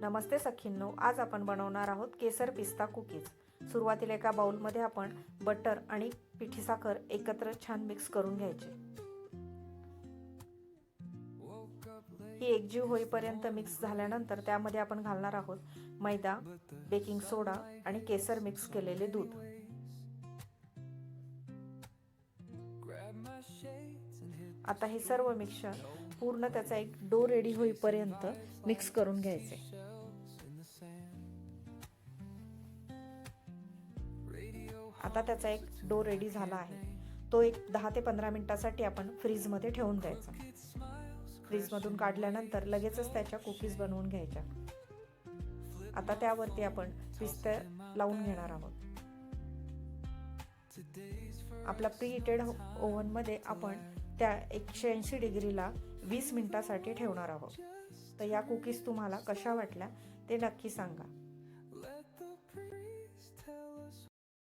नमस्ते सखींनो, आज आपण बनवणार आहोत केसर पिस्ता कुकीज। सुरुवातीला एका बाउलमध्ये आपण बटर आणि पिठी साखर एकत्र छान मिक्स करून घ्यायचे। ही एकजीव होईपर्यंत मिक्स झाल्यानंतर त्यामध्ये आपण घालणार आहोत मैदा, बेकिंग सोडा आणि केसर मिक्स केलेले दूध। आता हे सर्व मिक्सचर पूर्ण त्याचा एक डो रेडी होईपर्यंत मिक्स करून घ्यायचे। आता त्याचा एक डो रेडी झाला आहे। तो एक 10 ते 15 मिनिटांसाठी आपण फ्रीज मध्ये ठेवून द्यायचा। फ्रीज मधून काढल्यानंतर लगेचच त्याच्या कुकीज बनवून घ्यायच्या। आता त्यावरती आपण पिस्ते लावून घेणार आहोत। आपला प्रीहीटेड ओव्हन मध्ये आपण त्या 180 डिग्रीला 20 मिनिटांसाठी ठेवणार आहोत। तर या कुकीज तुम्हाला कशा वाटल्या ते नक्की सांगा।